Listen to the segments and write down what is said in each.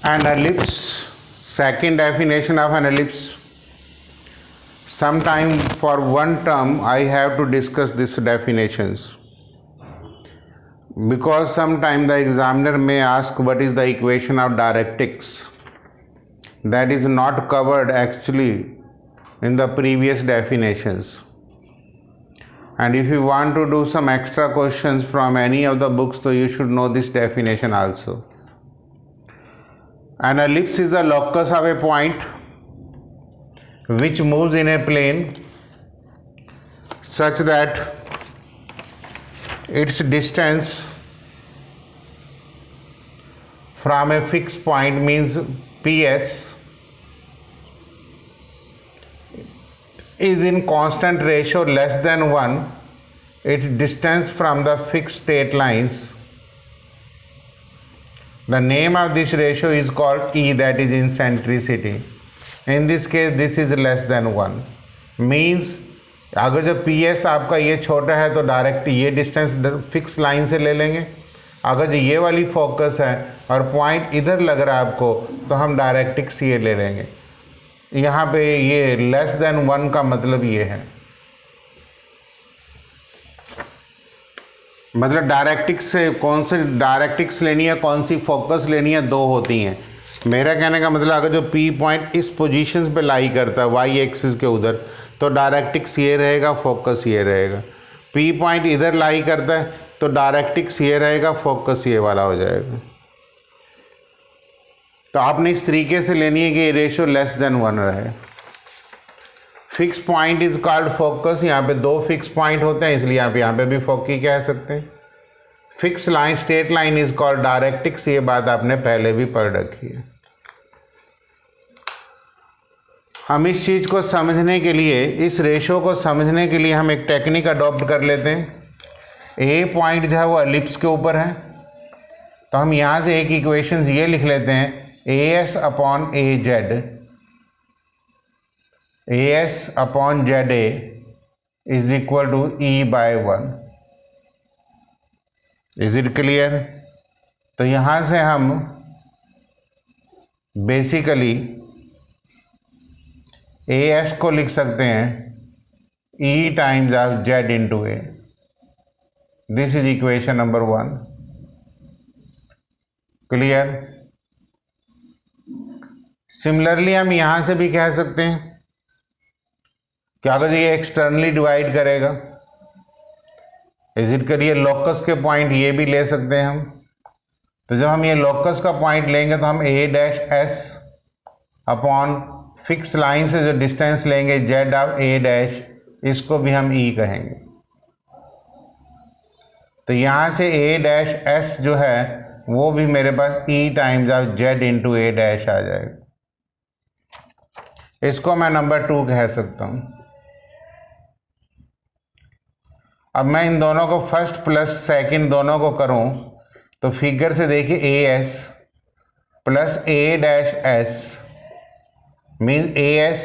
An ellipse, second definition of an ellipse. Sometime for one term I have to discuss these definitions, because sometime the examiner may ask what is the equation of directrix. That is not covered actually in the previous definitions. And if you want to do some extra questions from any of the books, so you should know this definition also. An ellipse is the locus of a point which moves in a plane such that its distance from a fixed point, means PS, is in constant ratio less than 1, its distance from the fixed straight lines. The name of this ratio is called E, that is eccentricity. In this case this is less than 1, means अगर जो PS आपका ये छोटा है तो direct ये distance fix line से ले लेंगे. अगर जो ये वाली फोकस है और पॉइंट इधर लग रहा है आपको, तो हम डायरेक्ट्रिक्स ये ले लेंगे. यहाँ पे ये लेस देन 1 का मतलब ये है, मतलब डायरेक्ट्रिक्स से कौन सी डायरेक्ट्रिक्स लेनी है, कौन सी फोकस लेनी है, दो होती हैं. मेरा कहने का मतलब अगर जो P पॉइंट इस पोजीशंस पे लाई करता है वाई एक्सिस के उधर, तो डायरेक्ट्रिक्स ये रहेगा, फोकस ये रहेगा. P पॉइंट इधर लाई करता है तो डायरेक्ट्रिक्स ये रहेगा, फोकस ये वाला हो जाएगा. तो आपने इस तरीके से लेनी है कि ये रेशियो लेस देन 1 रहे. Fix point is called focus. यहाँ पे दो फिक्स पॉइंट होते हैं, इसलिए आप यहाँ पे भी फोकी कह सकते हैं. Fix line straight line is called directrix. ये बात आपने पहले भी पढ़ रखी है. हम इस चीज़ को समझने के लिए, इस रेशियो को समझने के लिए हम एक टेक्निक अडॉप्ट कर लेते हैं. ए पॉइंट जो है वो एलिप्स के ऊपर है, तो हम यहाँ से एक इक्वेशंस ये लिख लेते हैं, AS upon AZ, AS upon ZA is equal to E/1. Is it clear? तो यहाँ से हम बेसिकली AS को लिख सकते हैं E times of Z into A. This is equation number 1. Clear? Similarly हम यहां से भी कह सकते हैं कि अगर ये एक्सटर्नली डिवाइड करेगा, इज इट क्लियर? लोकस के पॉइंट ये भी ले सकते हैं हम. तो जब हम ये लोकस का पॉइंट लेंगे तो हम A-S अपॉन फिक्स लाइन से जो डिस्टेंस लेंगे Z ऑफ A-, इसको भी हम E कहेंगे. तो यहाँ से A-S जो है वो भी मेरे पास E times of Z into A- आ जाएगा. इसको मैं नंबर 2 कह सकता हूँ. अब मैं इन दोनों को फर्स्ट प्लस सेकंड दोनों को करूँ तो फिगर से देखिए AS plus A-S means AS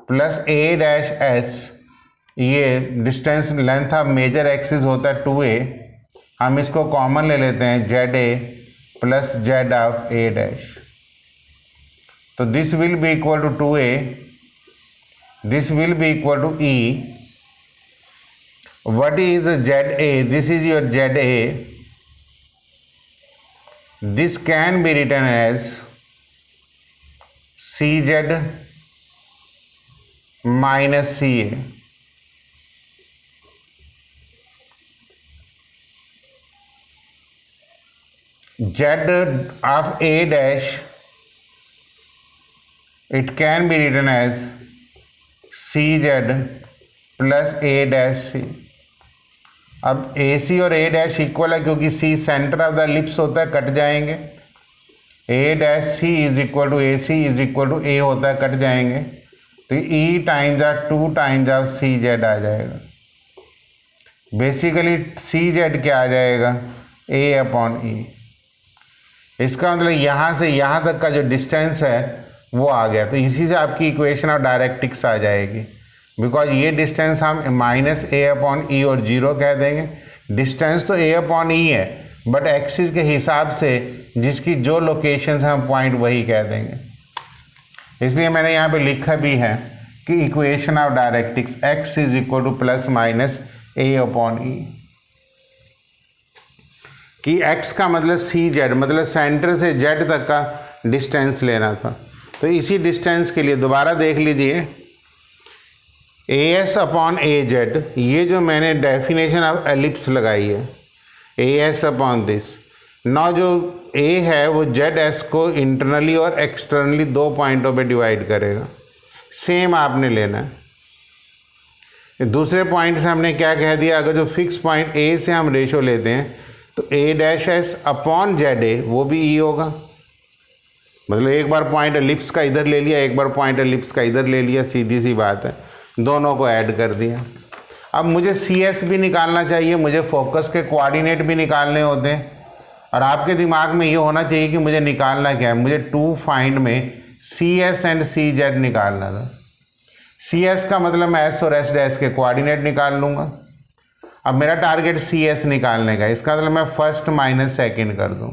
plus A-S, ये distance length of major axis होता है 2A. हम इसको कॉमन ले लेते हैं ZA plus Z of A-. तो this will be equal to 2A, this will be equal to E. What is ZA? This is your ZA. This can be written as CZ minus CA. Z of A-, it can be written as CZ plus A-C. अब AC और A- इक्वल है क्योंकि C centre of the ellipse होता है, cut जाएंगे. A-C is equal to AC is equal to A होता है, कट जाएंगे. तो E times of 2 times of CZ आ जाएगा. बेसिकली CZ क्या आ जाएगा? A upon E. इसका मतलब यहाँ से यहाँ तक का जो डिस्टेंस है वो आ गया. तो इसी से आपकी इक्वेशन ऑफ डायरेक्ट्रिक्स आ जाएगी. बिकॉज ये डिस्टेंस हम माइनस ए अपॉन ई और जीरो कह देंगे। डिस्टेंस तो ए अपॉन ई है बट एक्सिस के हिसाब से जिसकी जो लोकेशन है हम पॉइंट वही कह देंगे। इसलिए मैंने यहाँ पे लिखा भी है कि equation of directrix X is equal to plus minus A upon E, कि x का मतलब सी जेड, मतलब सेंटर से z तक का डिस्टेंस लेना था। तो इसी डिस्टेंस के लिए दोबारा देख लीजिए, A S upon A Z, ये जो मैंने डेफिनेशन ऑफ एलिप्स लगाई है, ए एस अपॉन दिस, ना जो a है वो जेड एस को इंटरनली और एक्सटर्नली दो पॉइंटों पे डिवाइड करेगा, सेम आपने लेना है। दूसरे पॉइंट से हमने क्या कह दिया, अगर जो फिक्स पॉइंट a से हम रेशो लेते हैं तो ए dash S upon Z A वो भी ई होगा, मतलब एक बार पॉइंट एलिप्स का इधर ले लिया, एक बार पॉइंट एलिप्स का इधर ले लिया, सीधी सी बात है, दोनों को ऐड कर दिया। अब मुझे सी एस भी निकालना चाहिए, मुझे फोकस के कोऑर्डिनेट भी निकालने होते हैं, और आपके दिमाग में ये होना चाहिए कि मुझे निकालना क्या है, मुझे टू फाइंड में C S and C Z निकालना था। सी एस का मतलब मैं एस और एस डैश के कोऑर्डिनेट निकाल लूँगा। अब मेरा टारगेट सी एस निकालने का, इसका मतलब मैं फर्स्ट माइनस सेकेंड कर दूं,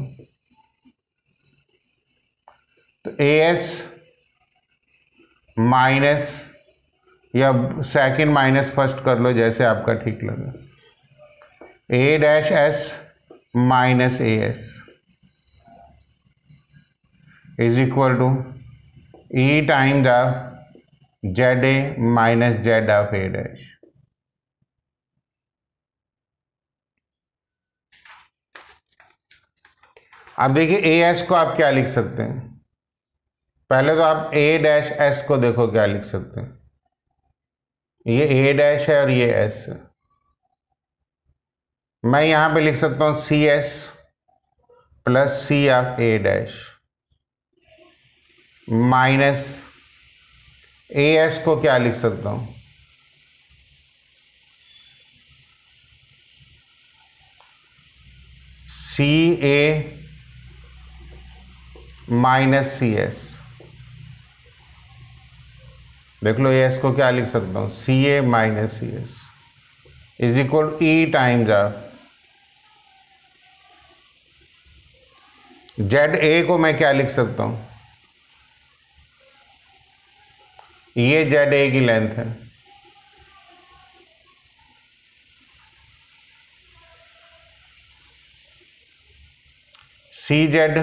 तो ए एस माइनस या सेकेंड माइनस फर्स्ट कर लो, जैसे आपका ठीक लगे, A dash S minus A S is equal to E times of Z A minus Z of A dash. अब देखिए ए एस को आप क्या लिख सकते हैं, पहले तो आप ए डैश एस को देखो क्या लिख सकते हैं, ये ए डैश है और ये एस है। मैं यहां पे लिख सकता हूं C S plus C of A dash minus A S को क्या लिख सकता हूं, C A minus C S. देख लो एस को क्या लिख सकता हूं, C A minus C S is equal E times of Z A को मैं क्या लिख सकता हूं, ये जेड ए की लेंथ है, C Z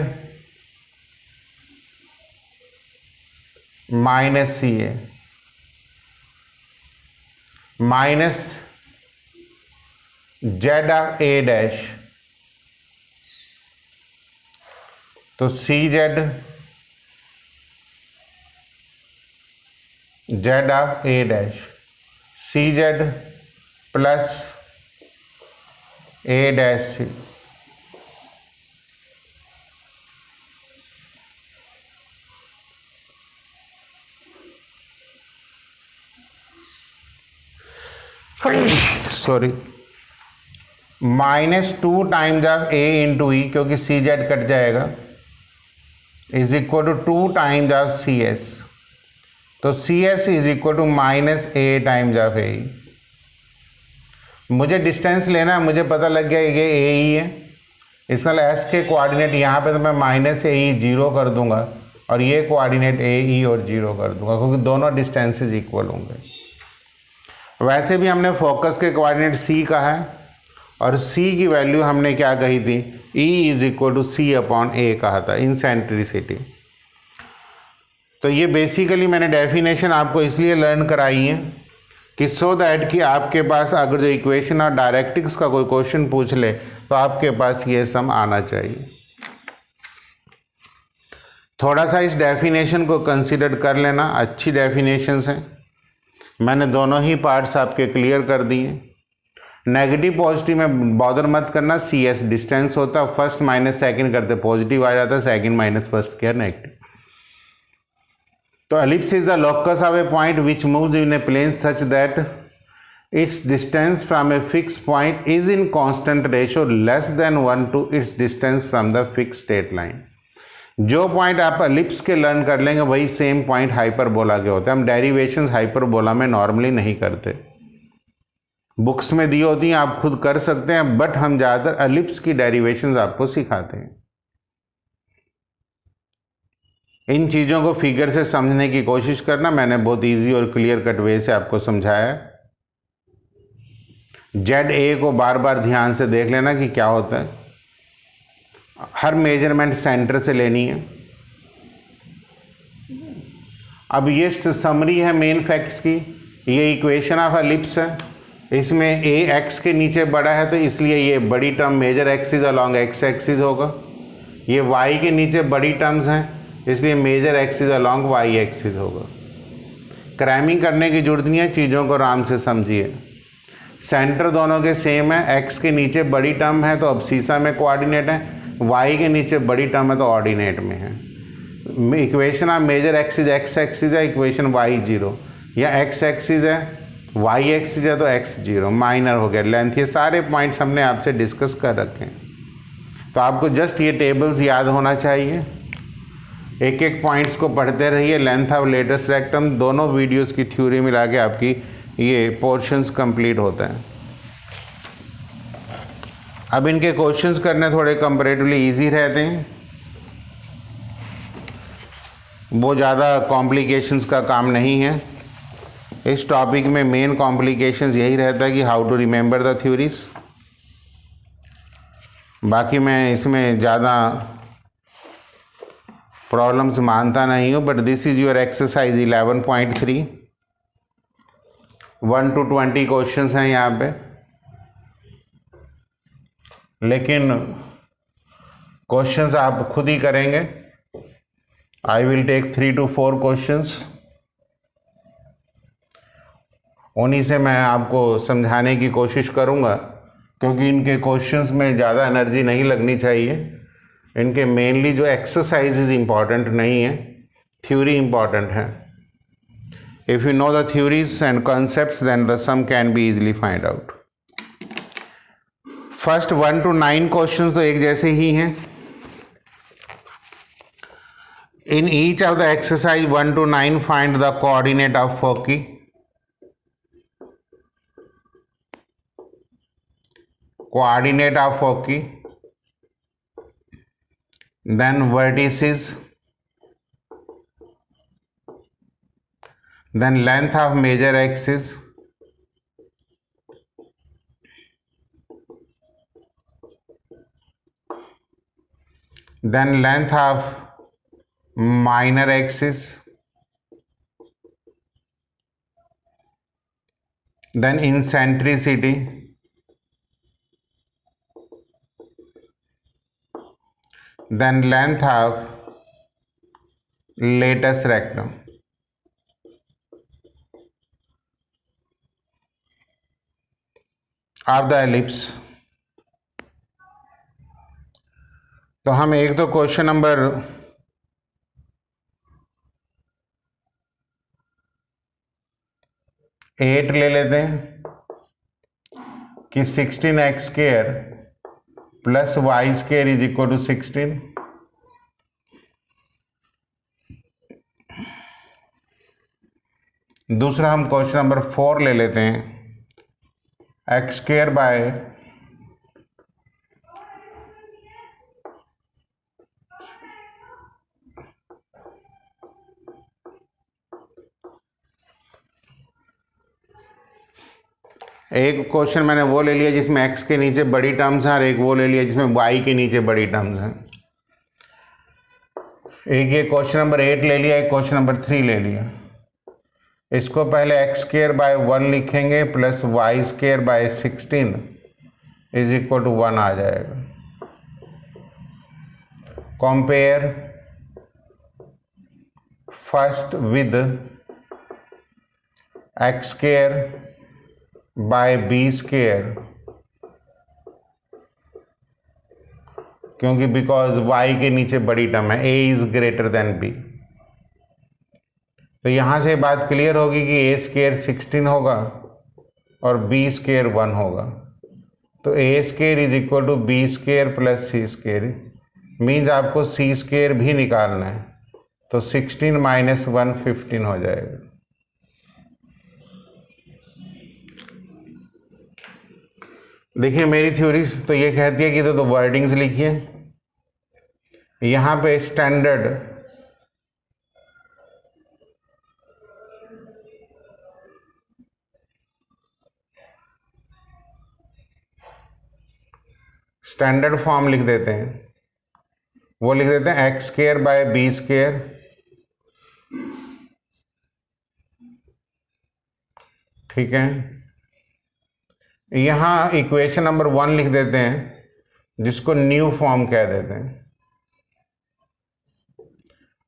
minus C A minus Z of A dash, तो C Z Z of A dash, C Z plus A dash C, sorry minus two times of A into E, क्योंकि C Z cut जाएगा, is equal to two times of C S, तो C S is equal to minus A times of A E. मुझे distance लेना है, मुझे पता लग गया ये ए ई है, इसका एस के कोऑर्डिनेट यहाँ पे तो मैं माइनस ए ई जीरो कर दूंगा और ये कोऑर्डिनेट ए ई और जीरो कर दूंगा, क्योंकि दोनों डिस्टेंसेस इक्वल होंगे। वैसे भी हमने फोकस के कोऑर्डिनेट सी का है और सी की वैल्यू हमने क्या कही थी, E is equal to C upon A कहा था, इनसेंट्रिसिटी। तो ये बेसिकली मैंने डेफिनेशन आपको इसलिए लर्न कराई है कि सो दैट कि आपके पास अगर जो इक्वेशन और डायरेक्ट्रिक्स का कोई क्वेश्चन पूछ ले तो आपके पास ये सम आना चाहिए। थोड़ा सा इस डेफिनेशन को कंसिडर कर लेना, अच्छी डेफिनेशंस हैं, मैंने दोनों ही पार्ट्स आपके क्लियर कर दिए। नेगेटिव पॉजिटिव में बॉदर मत करना, सी एस डिस्टेंस होता, फर्स्ट माइनस सेकंड करते पॉजिटिव आ जाता, सेकंड माइनस फर्स्ट किया नेगेटिव। तो ellipse is the locus of a point which moves in a plane such that its distance from a fix point is in constant ratio less than 1 to its distance from the fix straight line. जो point आप ellipse के learn कर लेंगे वही same point hyperbola के होते हैं। हम डेरिवेशंस हाइपरबोला में नॉर्मली नहीं करते। बुक्स में दी होती हैं, आप खुद कर सकते हैं, बट हम ज़्यादातर एलिप्स की डेरिवेशंस आपको सिखाते हैं। इन चीज़ों को फिगर से समझने की कोशिश करना, मैंने बहुत इजी और क्लियर कट वे से आपको समझाया है। जेड ए को बार बार ध्यान से देख लेना कि क्या होता है। हर मेजरमेंट सेंटर से लेनी है। अब ये समरी है मेन फैक्ट्स की। ये इक्वेशन ऑफ एलिप्स है, इसमें ए एक्स के नीचे बड़ा है तो इसलिए ये बड़ी term major axis along X axis होगा। ये वाई के नीचे बड़ी टर्म्स हैं इसलिए major axis along Y axis होगा। क्रैमिंग करने की जरूरत नहीं है, चीज़ों को आराम से समझिए। सेंटर दोनों के सेम है, एक्स के नीचे बड़ी टर्म है तो अब सीसा में कोऑर्डिनेट है, वाई के नीचे बड़ी टर्म है तो ऑर्डिनेट में है। Equation of major axis X axis है, इक्वेशन वाई जीरो, या एक्स एक्सिस है वाई एक्सिस है तो एक्स जीरो, माइनर हो गया लेंथ। ये सारे पॉइंट्स हमने आपसे डिस्कस कर रखे हैं, तो आपको जस्ट ये टेबल्स याद होना चाहिए। एक एक पॉइंट्स को पढ़ते रहिए। लेंथ ऑफ लेटेस्ट रेक्टम, दोनों वीडियोस की थ्योरी मिला के आपकी ये पोर्शंस कंप्लीट होता है। अब इनके क्वेश्चंस करने थोड़े कंपैरेटिवली इजी रहते हैं, वो ज़्यादा कॉम्प्लिकेशंस का काम नहीं है। इस टॉपिक में मेन कॉम्प्लिकेशंस यही रहता है कि how to remember the theories. बाकी मैं इसमें ज़्यादा प्रॉब्लम्स मानता नहीं हूँ, but this is your exercise 11.3। 1 to 20 questions हैं यहाँ पे, लेकिन क्वेश्चंस आप खुद ही करेंगे। I will take 3 to 4 questions, उन्हीं से मैं आपको समझाने की कोशिश करूँगा, क्योंकि इनके क्वेश्चंस में ज़्यादा एनर्जी नहीं लगनी चाहिए। इनके मेनली जो एक्सरसाइजेज इंपॉर्टेंट नहीं है, थ्योरी इंपॉर्टेंट है। If you know the theories and concepts then the sum can be easily find out. First 1 to 9 questions तो एक जैसे ही हैं। In each of the exercise 1 to 9 find the coordinate of foci. Coordinate of foci, then vertices, then length of major axis, then length of minor axis, then eccentricity, then length of latus rectum। Of the ellipse. तो हम एक तो question number 8 ले लेते हैं कि 16x² plus y² is equal to 16। दूसरा हम क्वेश्चन नंबर 4 ले लेते हैं, x² बाय एक क्वेश्चन मैंने वो ले लिया जिसमें x के नीचे बड़ी टर्म्स हैं, और एक वो ले लिया जिसमें y के नीचे बड़ी टर्म्स हैं। एक ये क्वेश्चन नंबर 8 ले लिया, एक क्वेश्चन नंबर 3 ले लिया। इसको पहले x² बाय 1 लिखेंगे plus y² by 16 is equal to 1 आ जाएगा। Compare first with x² bye b², क्योंकि बिकॉज y के नीचे बड़ी टर्म है, a is greater then b। तो यहां से बात क्लियर होगी कि a² 16 होगा और b² 1 होगा। तो a² is equal to b² plus c², means आपको c² भी निकालना है। तो 16 माइनस 1 15 हो जाएगा। देखिए मेरी थ्योरी तो ये कहती है कि तो वर्डिंग्स लिखिए, यहाँ पे स्टैंडर्ड फॉर्म लिख देते हैं, वो लिख देते हैं X square by B square, ठीक है। यहाँ इक्वेशन नंबर 1 लिख देते हैं, जिसको न्यू फॉर्म कह देते हैं।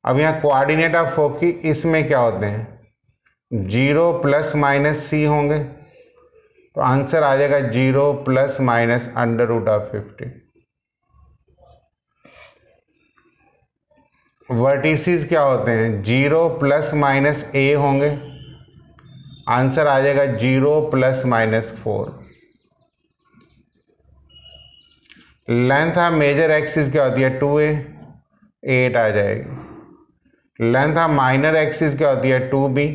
अब यहाँ कोऑर्डिनेट ऑफ फोकी इसमें क्या होते हैं, 0 प्लस माइनस सी होंगे, तो आंसर आ जाएगा 0 plus minus under root of 50। Vertices क्या होते हैं, 0 प्लस माइनस ए होंगे, आंसर आ जाएगा 0 plus minus 4। Length of major axis क्या होती है, 2a, 8 आ जाएगी। लेंथ ऑफ माइनर एक्सिस क्या होती है, 2b,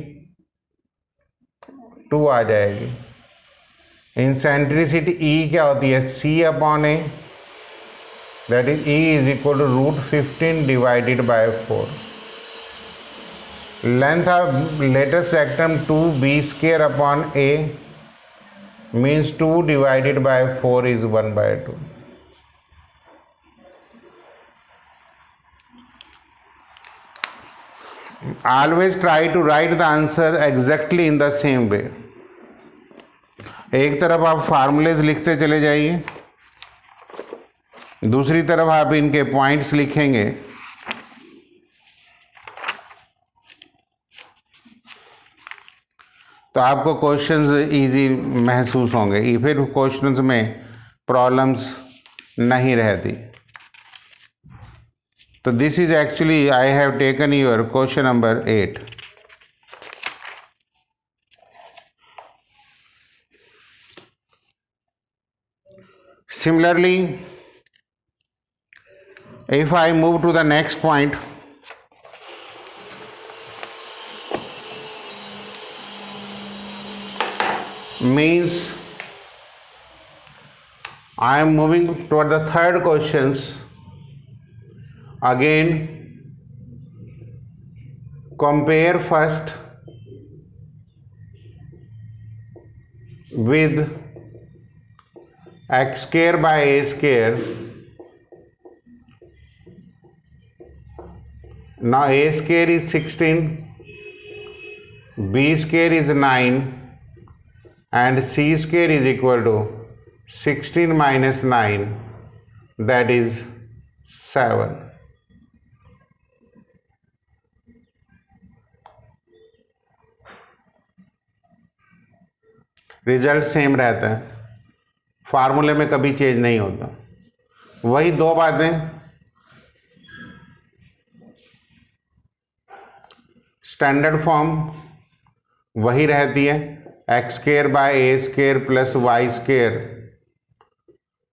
2 आ जाएगी। इंसेंट्रिसिटी E क्या होती है, C upon A, that is E is equal to root 15 divided by 4। Length of latus rectum 2b square upon a means 2 divided by 4 is 1/2। Always try to write the answer exactly in the same way. एक तरफ आप फार्मूलेज लिखते चले जाइए, दूसरी तरफ आप इनके पॉइंट्स लिखेंगे, तो आपको क्वेश्चंस इजी महसूस होंगे, फिर क्वेश्चंस में प्रॉब्लम्स नहीं रहती। तो this is actually I have taken your question number 8। Similarly, if I move to the next point, means I am moving toward the third questions. Again, compare first with x square by a square. Now a square is 16, b square is 9 and c square is equal to 16 minus 9, that is 7. Result same रहता है, फार्मूले में कभी change नहीं होता। वही दो बातें, स्टैंडर्ड फॉर्म वही रहती है, X square by A square plus Y square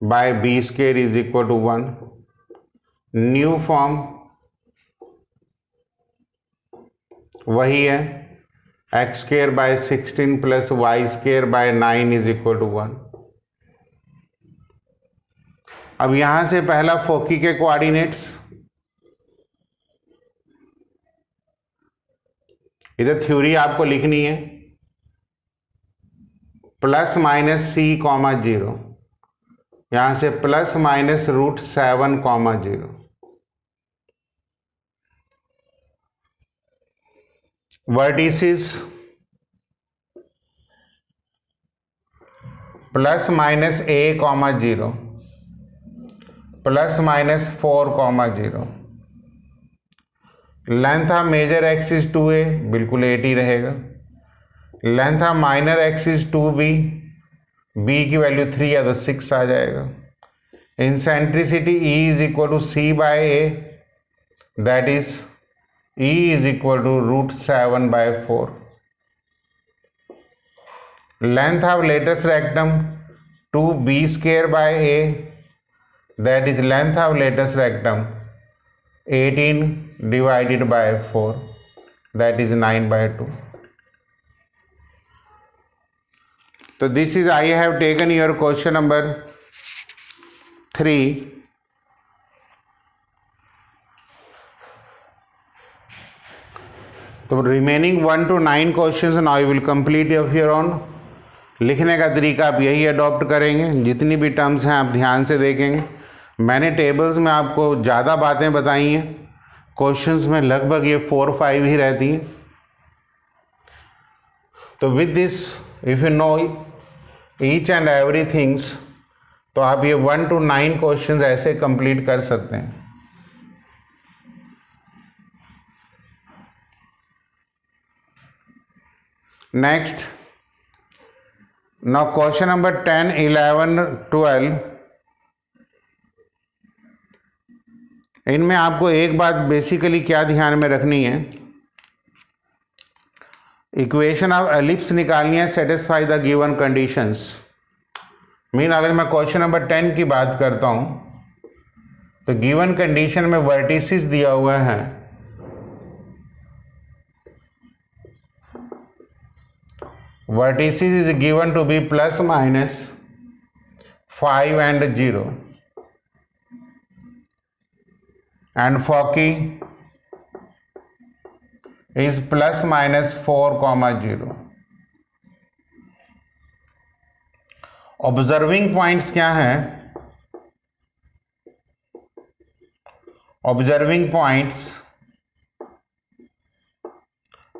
by B square is equal to 1। New form वही है, X square by 16 plus Y square by 9 is equal to 1। अब यहां से पहला फोकी के कोऑर्डिनेट्स, इधर थ्योरी आपको लिखनी है, प्लस माइनस सी कॉमा 0, यहां से plus minus root 7 comma 0। Vertices plus minus A comma 0, plus minus 4 comma 0। Length of major axis 2a, बिल्कुल 8 ही रहेगा। Length of minor axis 2b, b की वैल्यू 3 या तो 6 आ जाएगा। Eccentricity E is equal to C by A, that is E is equal to root 7 by 4। Length of latus rectum 2b square by A, that is length of latest rectum 18 divided by 4, that is 9/2। तो this is I have taken your question number 3. तो remaining 1 to 9 question now you will complete of your own. लिखने का तरीका आप यही adopt करेंगे. जितनी भी टर्म्स हैं आप ध्यान से देखेंगे. मैंने टेबल्स में आपको ज़्यादा बातें बताई हैं, क्वेश्चंस में लगभग ये 4-5 ही रहती हैं. तो with this if you know each and every things, तो आप ये 1 to 9 क्वेश्चंस ऐसे कंप्लीट कर सकते हैं. Next, now question number 10, 11, 12. इनमें आपको एक बात बेसिकली क्या ध्यान में रखनी है, इक्वेशन ऑफ एलिप्स निकालनी है, satisfy the given conditions. Mean अगर मैं क्वेश्चन नंबर 10 की बात करता हूं तो गिवन कंडीशन में वर्टिसेस दिया हुआ है. Vertices is given to be plus minus 5 and 0 and foci is plus minus 4, 0. Observing points क्या हैं? Observing points,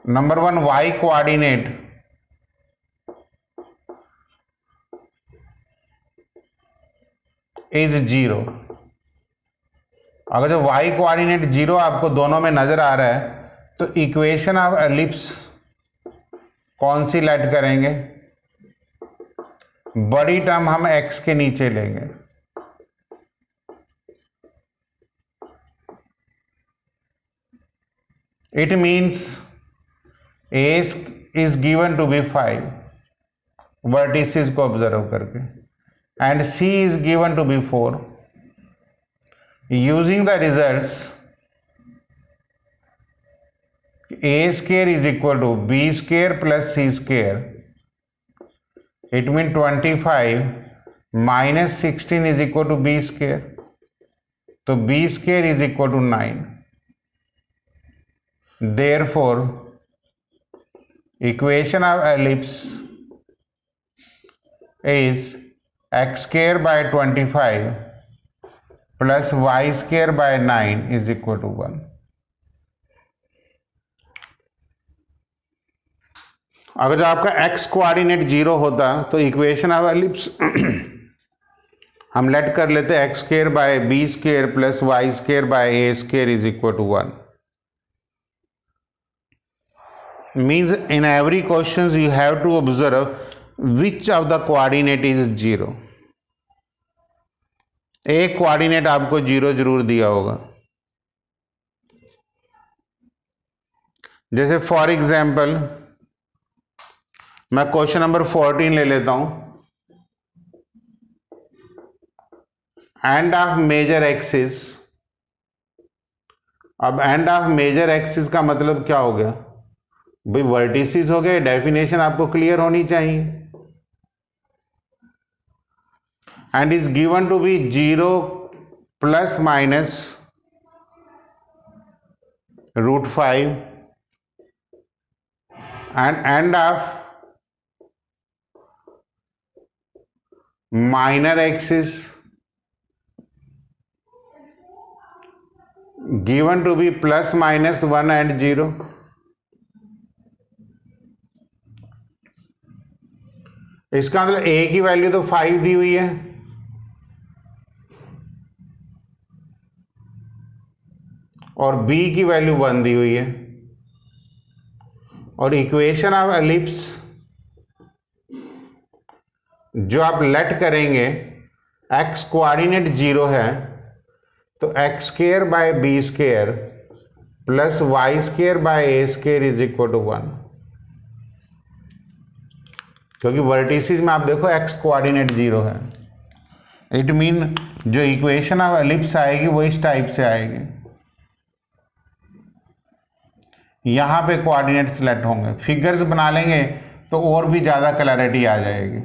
number 1 y coordinate is 0. अगर जो y कोऑर्डिनेट 0 आपको दोनों में नजर आ रहा है तो इक्वेशन ऑफ एलिप्स कौन सी लेट करेंगे? बड़ी टर्म हम x के नीचे लेंगे. It means a is given to be 5 vertices को ऑब्जर्व करके, and c is given to be 4. Using the results, a square is equal to b square plus c square. It means 25 minus 16 is equal to b square. So b square is equal to 9. Therefore, equation of ellipse is x square by 25 plus y square by 9 is equal to 1. अगर जो आपका x coordinate 0 होता तो equation of ellipse हम let कर लेते x square by B square plus Y square by A square is equal to 1. Means in every question you have to observe which of the coordinate is 0. एक coordinate आपको 0 जरूर दिया होगा. जैसे for example मैं question number 14 ले लेता हूं. End of major axis. अब एंड ऑफ मेजर एक्सिस का मतलब क्या हो गया भाई? वर्टिसेस हो गए. डेफिनेशन आपको क्लियर होनी चाहिए. End is given to be 0 plus minus √5 and end of minor axis given to be plus minus 1 and 0. इसका मतलब a की वैल्यू तो 5 दी हुई है और b की वैल्यू 1 दी हुई है. और इक्वेशन ऑफ एलिप्स जो आप लेट करेंगे, x कोऑर्डिनेट 0 है तो x square by B square plus Y square by A square is equal to 1. क्योंकि वर्टिसेस में आप देखो x कोऑर्डिनेट 0 है. इट मीन जो इक्वेशन ऑफ एलिप्स आएगी वो इस टाइप से आएगी. यहां पे कोऑर्डिनेट सेलेक्ट होंगे. फिगर्स बना लेंगे तो और भी ज़्यादा क्लैरिटी आ जाएगी।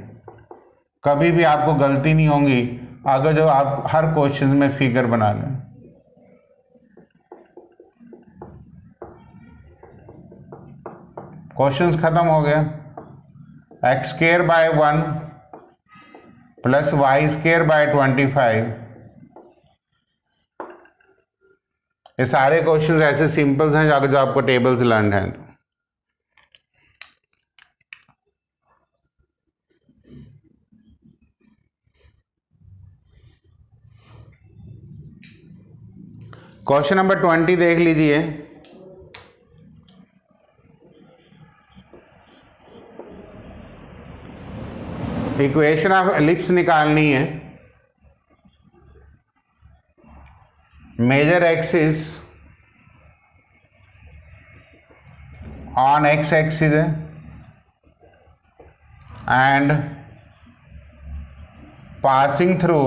कभी भी आपको गलती नहीं होगी अगर जो आप हर क्वेश्चन में फिगर बना लें। क्वेश्चंस खत्म हो गया। X square by 1 plus Y square by 25, ये सारे क्वेश्चंस ऐसे सिंपल्स हैं जो आपको टेबल्स लर्न हैं। क्वेश्चन नंबर 20 देख लीजिए। इक्वेशन ऑफ एलिप्स निकालनी है। Major axis on X axis है एंड पासिंग थ्रू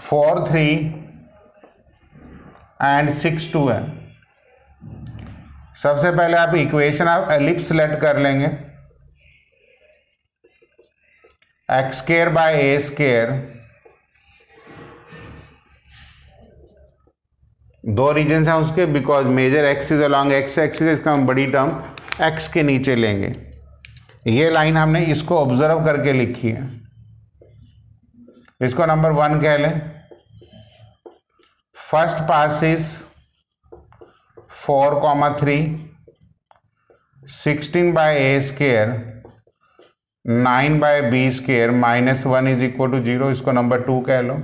4, 3 एंड 6, 2 है। सबसे पहले आप इक्वेशन ऑफ एलिप्स सेलेक्ट कर लेंगे। X square by A square, दो रीजन हैं उसके, because major axis along X axis, इसका हम बड़ी टर्म एक्स के नीचे लेंगे। ये लाइन हमने इसको ऑब्जर्व करके लिखी है, इसको नंबर 1 कह लें। First passes 4, 3, 16 by A square 9 by B square -1 is equal to 0, इसको नंबर 2 कह लो।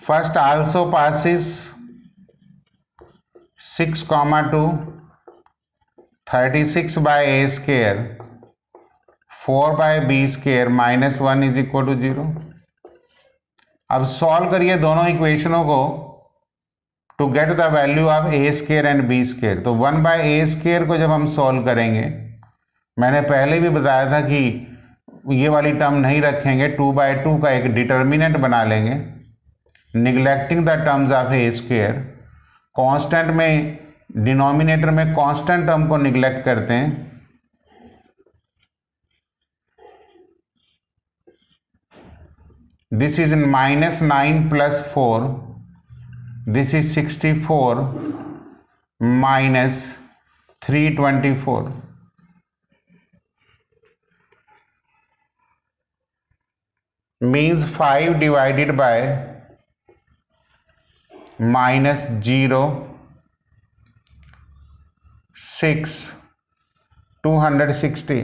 First also passes 6, 2, 36 by A square 4 by B square -1 is equal to 0। अब सॉल्व करिए दोनों इक्वेशनों को to get the value of A square and B square. तो 1 bye A square को जब हम सॉल्व करेंगे, मैंने पहले भी बताया था कि ये वाली टर्म नहीं रखेंगे, 2 बाय 2 का एक डिटर्मिनेंट बना लेंगे, neglecting the terms of A square. Constant में डिनोमिनेटर में कांस्टेंट टर्म को निगलेक्ट करते हैं। This is -9 + 4, this is 64 - 324, means 5 divided by -0, 6, 260.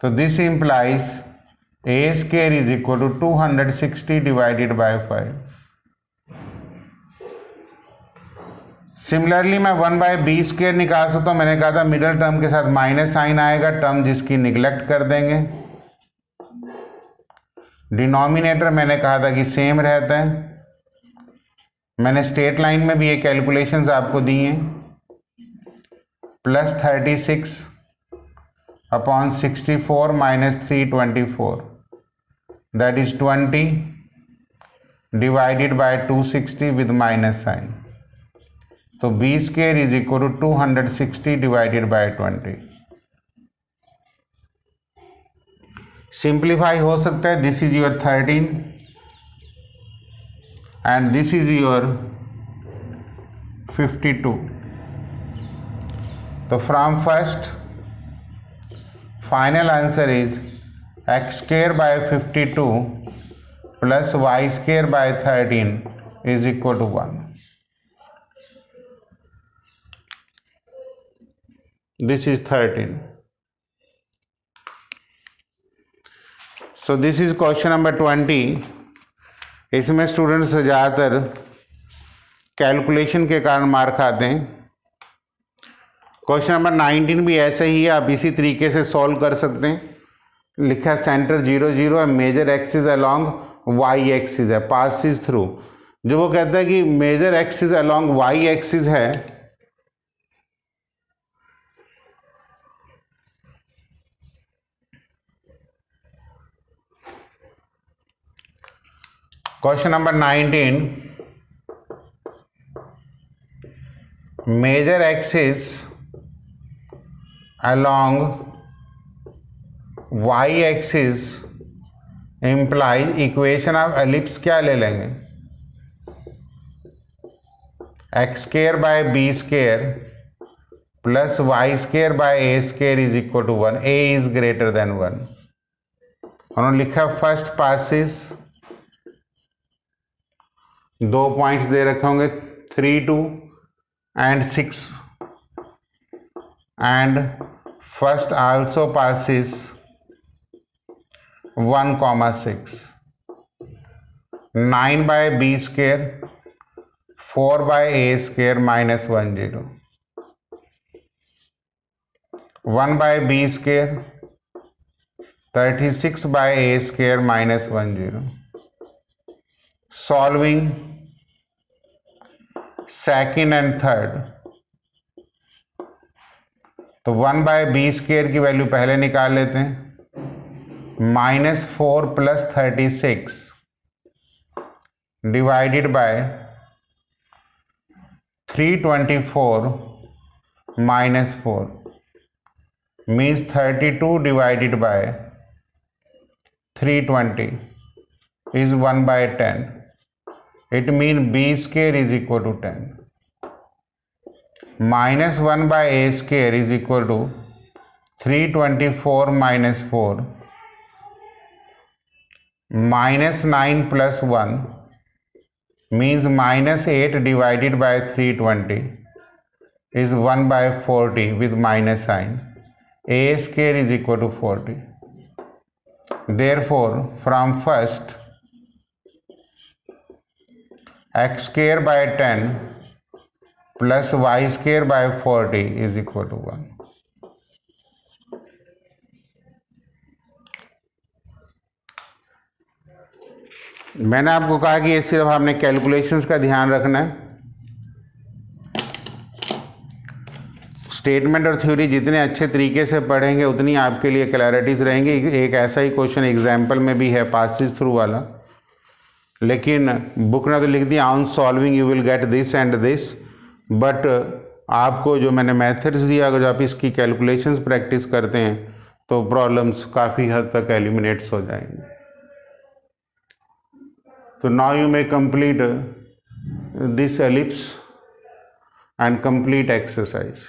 So this implies a square is equal to 260 divided by 5. Similarly मैं 1 बाय बी स्क्वायर निकाल सकता हूँ। मैंने कहा था मिडल टर्म के साथ माइनस साइन आएगा, टर्म जिसकी निगलेक्ट कर देंगे। डिनोमिनेटर मैंने कहा था कि सेम रहता है। मैंने स्ट्रेट लाइन में भी ये कैलकुलेशंस आपको दी हैं। +36 upon 64 - 324, that is 20 divided by 260 with minus sign. तो B square is equal to 260 divided by 20। Simplify हो सकता है। This is your 13 and this is your 52। तो from first final answer is X square by 52 plus Y square by 13 is equal to 1। This is 13। So this is question number 20। इसमें students ज़्यादातर calculation के कारण मार खाते हैं। Question number 19 भी ऐसे ही है, आप इसी तरीके से सॉल्व कर सकते हैं। लिखा है सेंटर 0, 0 है, major axis along Y axis है, पासिस थ्रू। जो वो कहता है कि major axis along Y axis है, question number 19 major axis along y axis implies equation of ellipse क्या ले लेंगे, X square by B square plus Y square by A square is equal to 1, A is greater than 1। उन्होंने लिखा first passes, 2 points दे रखे होंगे 3, 2 and 6 and first also passes 1, 6, 9 by b square, 4 by a square minus 1, 0, 1 by b square, 36 by a square minus 1, 0. Solving second and third, तो 1 by B square की value पहले निकाल लेते हैं, -4 + 36 divided by 324 - 4 means 32 divided by 320 is 1/10. It mean B square is equal to 10. -1 by a square is equal to 324 - 4 -9 + 1 means -8 divided by 320 is 1/40 with minus sign. A square is equal to 40. Therefore, from first x square by 10 plus y square by 40 is equal to 1. मैंने आपको कहा कि ये सिर्फ आपने calculations का ध्यान रखना है। स्टेटमेंट और थ्योरी जितने अच्छे तरीके से पढ़ेंगे उतनी आपके लिए क्लैरिटीज रहेंगी। एक ऐसा ही क्वेश्चन एग्जाम्पल में भी है पासिस थ्रू वाला, लेकिन बुक ने तो लिख दिया on solving you will get this and this, but आपको जो मैंने मेथड्स दिया अगर आप इसकी कैलकुलेशंस प्रैक्टिस करते हैं तो प्रॉब्लम्स काफ़ी हद तक एलिमिनेट्स हो जाएंगे। तो now you may complete this ellipse and complete exercise.